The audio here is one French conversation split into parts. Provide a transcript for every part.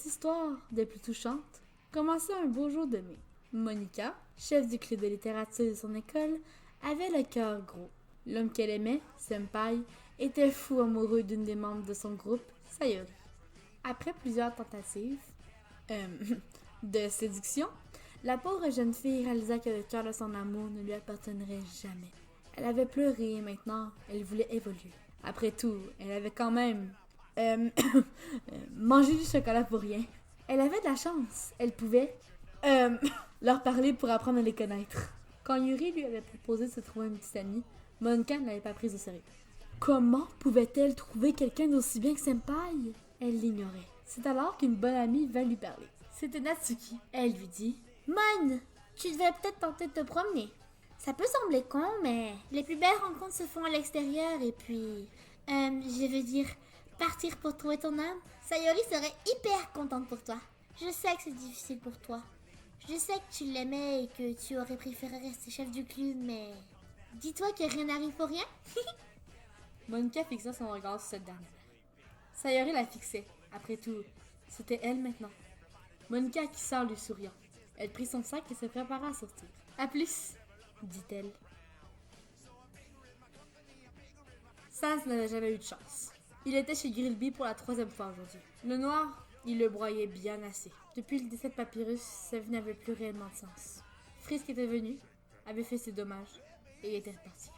cette histoire, des plus touchantes, commençait un beau jour de mai. Monica, chef du club de littérature de son école, avait le cœur gros. L'homme qu'elle aimait, Senpai, était fou amoureux d'une des membres de son groupe, Sayori. Après plusieurs tentatives euh, de séduction, la pauvre jeune fille réalisa que le cœur de son amour ne lui appartiendrait jamais. Elle avait pleuré et maintenant, elle voulait évoluer. Après tout, elle avait quand même mangé du chocolat pour rien. Elle avait de la chance. Elle pouvait leur parler pour apprendre à les connaître. Quand Yuri lui avait proposé de se trouver une petite amie, Monica ne l'avait pas prise au sérieux. Comment pouvait-elle trouver quelqu'un d'aussi bien que Senpai? Elle l'ignorait. C'est alors qu'une bonne amie vint lui parler. C'était Natsuki. Elle lui dit « Mon, tu devrais peut-être tenter de te promener. Ça peut sembler con, mais les plus belles rencontres se font à l'extérieur et puis... je veux dire, partir pour trouver ton âme. Sayori serait hyper contente pour toi. Je sais que c'est difficile pour toi. Je sais que tu l'aimais et que tu aurais préféré rester chef du club, mais... Dis-toi que rien n'arrive pour rien. » Monica fixa son regard sur cette dernière. Sayori la fixait. Après tout, c'était elle maintenant. Monica acquiesça en lui souriant. Elle prit son sac et se prépara à sortir. « À plus !» dit-elle. Sans n'avait jamais eu de chance. Il était chez Grillby pour la 3e fois aujourd'hui. Le noir, il le broyait bien assez. Depuis le décès de Papyrus, sa vie n'avait plus réellement de sens. Frisk était venu, avait fait ses dommages, et était reparti.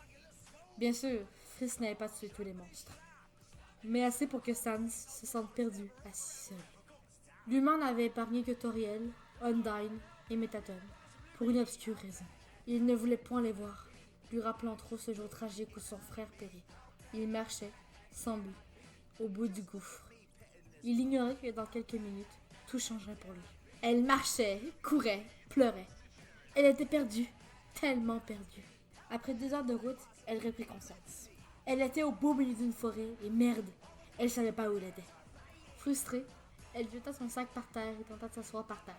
Bien sûr, Frisk n'avait pas tué tous les monstres. Mais assez pour que Sans se sente perdu, assis seul. L'humain n'avait épargné que Toriel, Undyne et Métatone, pour une obscure raison. Il ne voulait point les voir, lui rappelant trop ce jour tragique où son frère périt. Il marchait, sans but, au bout du gouffre. Il ignorait que dans quelques minutes, tout changerait pour lui. Elle marchait, courait, pleurait. Elle était perdue, tellement perdue. Après 2 heures de route, elle reprit conscience. Elle était au beau milieu d'une forêt et merde, elle savait pas où elle était. Frustrée, elle jeta son sac par terre et tenta de s'asseoir par terre.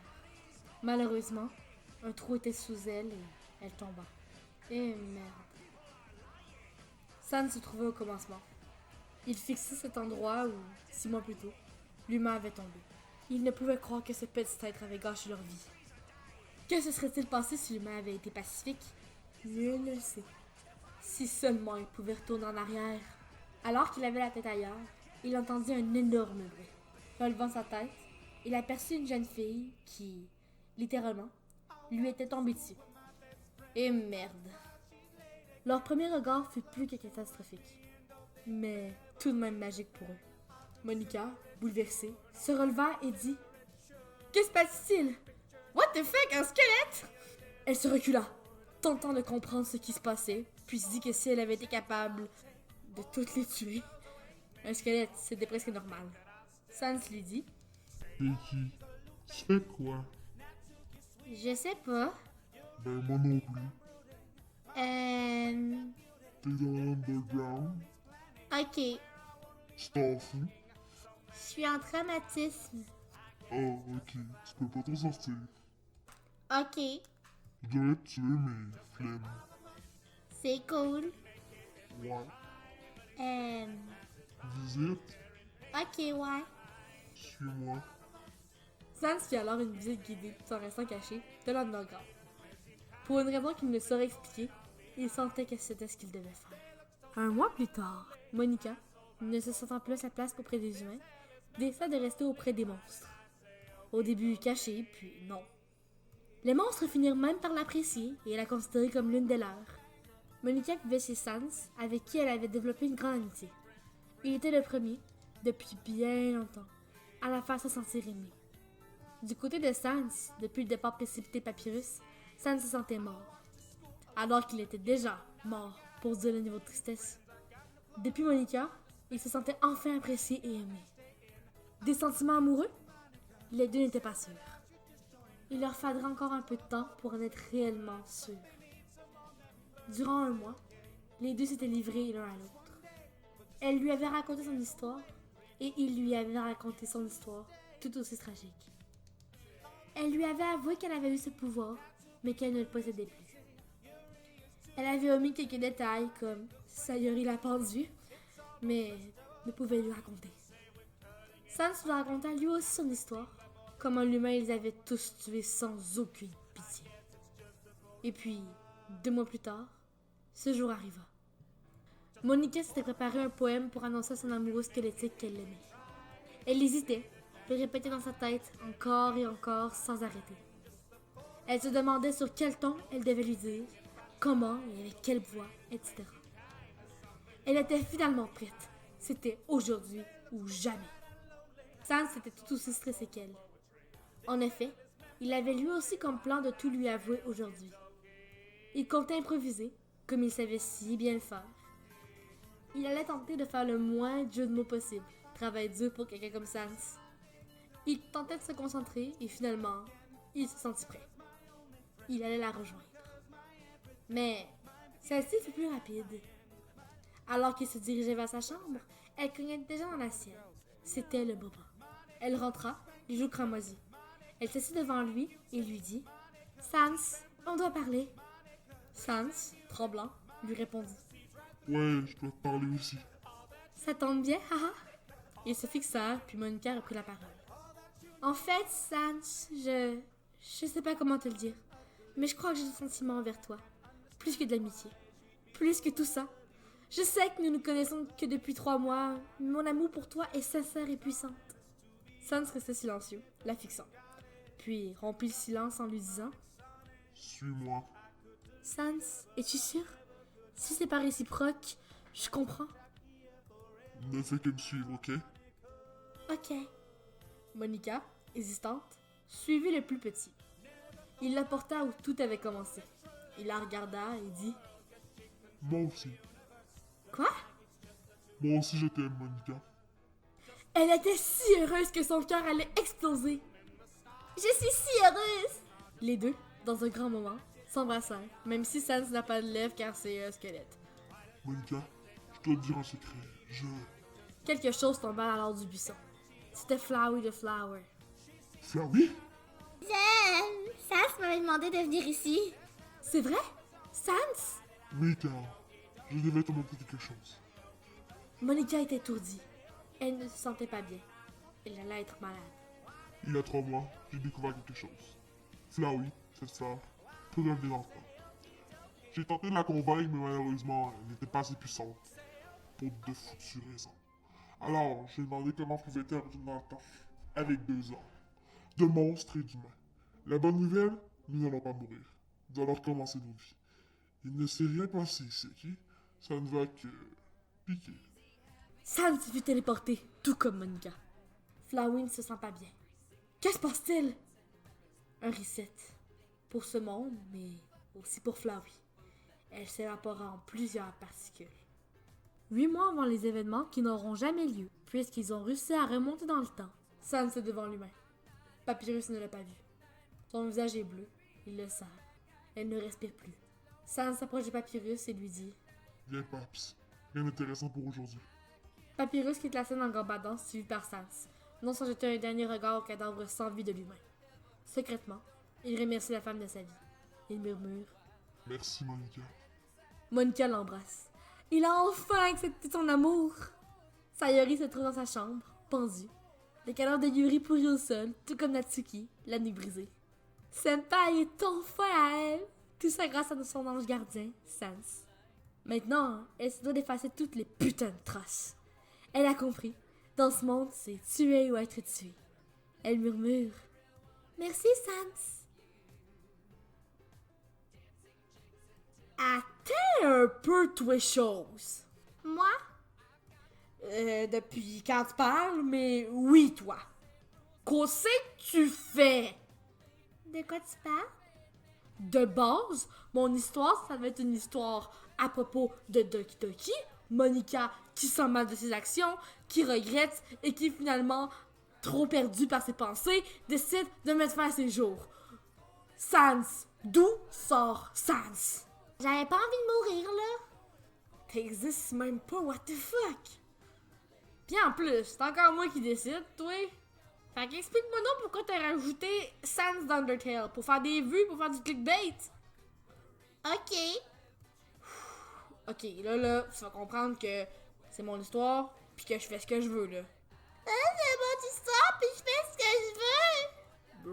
Malheureusement, un trou était sous elle et elle tomba. Et merde. San se trouvait au commencement. Il fixait cet endroit où, 6 mois plus tôt, l'humain avait tombé. Il ne pouvait croire que ce petit être avait gâché leur vie. Que se serait-il passé si l'humain avait été pacifique? Nul ne le sait. Si seulement il pouvait retourner en arrière. Alors qu'il avait la tête ailleurs, il entendit un énorme bruit. Relevant sa tête, il aperçut une jeune fille qui, littéralement, lui était tombée dessus. Et merde. Leur premier regard fut plus que catastrophique, mais tout de même magique pour eux. Monica, bouleversée, se releva et dit « Que se passe-t-il? What the fuck, un squelette? » Elle se recula, tentant de comprendre ce qui se passait, puis se dit que si elle avait été capable de toutes les tuer, un squelette, c'était presque normal. Sans lui dit Et qui? Tu fais quoi? Je sais pas. Ben moi non plus. Euh... T'es dans l'underground? Ok. Tu t'en fous? Je suis en traumatisme. Ah, ok. Tu peux pas t'en sortir. Ok. Je devrais te tuer, mais flemme. C'est cool. Ouais. Euh... Visite? Ok, ouais. Suis-moi. Sans fit alors une visite guidée, tout en restant caché, de l'underground. Pour une raison qu'il ne saurait expliquer, il sentait que c'était ce qu'il devait faire. Un mois plus tard, Monica, ne se sentant plus à sa place qu'auprès des humains, décida de rester auprès des monstres. Au début cachée, puis non. Les monstres finirent même par l'apprécier et la considérer comme l'une des leurs. Monica vivait chez Sans, avec qui elle avait développé une grande amitié. Il était le premier, depuis bien longtemps, à la faire se sentir aimée. Du côté de Sans, depuis le départ précipité de Papyrus, Sans se sentait mort. Alors qu'il était déjà mort, pour dire le niveau de tristesse. Depuis Monica, il se sentait enfin apprécié et aimé. Des sentiments amoureux? Les deux n'étaient pas sûrs. Il leur faudrait encore un peu de temps pour en être réellement sûrs. Durant un mois, les deux s'étaient livrés l'un à l'autre. Elle lui avait raconté son histoire, et il lui avait raconté son histoire, tout aussi tragique. Elle lui avait avoué qu'elle avait eu ce pouvoir, mais qu'elle ne le possédait plus. Elle avait omis quelques détails, comme Sayori l'a pendu, mais ne pouvait lui raconter. Sans lui raconta lui aussi son histoire, comment l'humain ils avaient tous tué sans aucune pitié. Et puis, 2 mois plus tard, ce jour arriva. Monica s'était préparé un poème pour annoncer à son amoureux squelettique qu'elle l'aimait. Elle hésitait, puis répétait dans sa tête encore et encore sans arrêter. Elle se demandait sur quel ton elle devait lui dire, comment et avec quelle voix, etc. Elle était finalement prête. C'était aujourd'hui ou jamais. Sans était tout aussi stressé qu'elle. En effet, il avait lui aussi comme plan de tout lui avouer aujourd'hui. Il comptait improviser, comme il savait si bien le faire. Il allait tenter de faire le moins de jeu de mots possible. Travail dur pour quelqu'un comme Sans. Il tentait de se concentrer et finalement, il se sentit prêt. Il allait la rejoindre. Mais celle-ci fut plus rapide. Alors qu'il se dirigeait vers sa chambre, elle cognait déjà dans la sienne. C'était le moment. Elle rentra, les joues cramoisies. Elle s'assit devant lui et lui dit « Sans, on doit parler. » Sans, tremblant, lui répondit « Ouais, je dois te parler aussi. » « Ça tombe bien, haha. » Ils se fixèrent, puis Monica reprit la parole. « En fait, Sans, je sais pas comment te le dire, mais je crois que j'ai des sentiments envers toi. Plus que de l'amitié. Plus que tout ça. Je sais que nous nous connaissons que depuis 3 mois, mais mon amour pour toi est sincère et puissante. » Sans restait silencieux, la fixant. Puis rompit le silence en lui disant « Suis-moi. » « Sans, es-tu sûr? Si c'est pas réciproque, je comprends. » « Ne fais que me suivre, ok? » Ok. Monica, hésitante, suivit le plus petit. Il la porta où tout avait commencé. Il la regarda et dit « Moi aussi. »« Quoi? » Moi aussi je t'aime, Monica. Elle était si heureuse que son cœur allait exploser. Je suis si heureuse! Les deux, dans un grand moment, s'embrassèrent, même si Sans n'a pas de lèvres car c'est un squelette. Monica, je dois te dire un secret. Quelque chose tomba alors du buisson. C'était Flowey the Flower. Flowey? J'aime! Sans m'avait demandé de venir ici. C'est vrai? Sans? Mika, je devais te montrer quelque chose. Monica était étourdie. Elle ne se sentait pas bien. Elle allait être malade. Il y a 3 mois, j'ai découvert quelque chose. Flowey, cette fleur, peut revenir dans le temps. J'ai tenté de la convaincre, mais malheureusement, elle n'était pas assez puissante. Pour de foutues raisons. Alors, j'ai demandé comment pouvait-elle retourner dans le temps. Avec 2 hommes. De monstres et d'humains. La bonne nouvelle, nous n'allons pas mourir. Nous allons recommencer nos vies. Il ne s'est rien passé ici, ok? Ça ne va que piquer. Sans fut téléporté, tout comme Monica. Flowey ne se sent pas bien. Que se passe-t-il? Un reset. Pour ce monde, mais aussi pour Flowey. Elle s'évapora en plusieurs particules. 8 mois avant les événements qui n'auront jamais lieu, puisqu'ils ont réussi à remonter dans le temps. Sans est devant l'humain. Papyrus ne l'a pas vu. Son visage est bleu, il le serre. Elle ne respire plus. Sans s'approche de Papyrus et lui dit « Viens, Paps. Rien d'intéressant pour aujourd'hui. » Papyrus quitte la scène en gambadant, suivi par Sans, non sans jeter un dernier regard au cadavre sans vie de l'humain. Secrètement, il remercie la femme de sa vie. Il murmure « Merci, Monica. » Monica l'embrasse. Il a enfin accepté son amour. Sayori se trouve dans sa chambre, pendu. Le cadavre de Yuri pourri au sol, tout comme Natsuki, la nuit brisée. Senpai est enfin à elle. Tout ça grâce à son ange gardien, Sans. Maintenant, elle se doit d'effacer toutes les putains de traces. Elle a compris. Dans ce monde, c'est tuer ou être tué. Elle murmure « Merci, Sans. » Attends un peu, toi, chose. Moi? Depuis quand tu parles, mais oui, toi. Qu'est-ce que tu fais? De quoi tu parles? De base, mon histoire, ça va être une histoire à propos de Doki Doki, Monica qui sent mal de ses actions, qui regrette et qui finalement, trop perdue par ses pensées, décide de mettre fin à ses jours. Sans. D'où sort Sans? J'avais pas envie de mourir, là. T'existes même pas, what the fuck? Pis en plus, c'est encore moi qui décide, toi. Fait qu'explique-moi donc pourquoi t'as rajouté Sans d'Undertale, pour faire des vues, pour faire du clickbait. Ok. Ok, là, tu vas comprendre que c'est mon histoire, pis que je fais ce que je veux, là. C'est bon, tu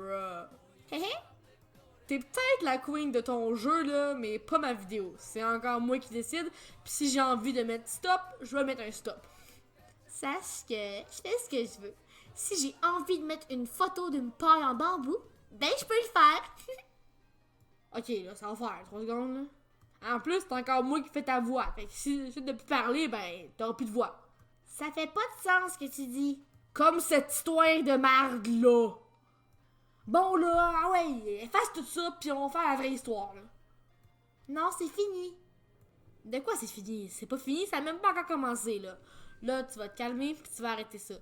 Bruh. Hé hé. T'es peut-être la queen de ton jeu, là, mais pas ma vidéo. C'est encore moi qui décide. Puis si j'ai envie de mettre stop, je vais mettre un stop. Sache que je fais ce que je veux. Si j'ai envie de mettre une photo d'une paille en bambou, ben je peux le faire. Ok, là, ça va faire 3 secondes, là. En plus, c'est encore moi qui fais ta voix. Fait que si j'essaie de plus parler, ben, t'auras plus de voix. Ça fait pas de sens ce que tu dis. Comme cette histoire de marde, là. Bon, là, ah ouais, efface tout ça, puis on va faire la vraie histoire, là. Non, c'est fini. De quoi c'est fini? C'est pas fini, ça a même pas encore commencé, là. Là, tu vas te calmer, puis tu vas arrêter ça.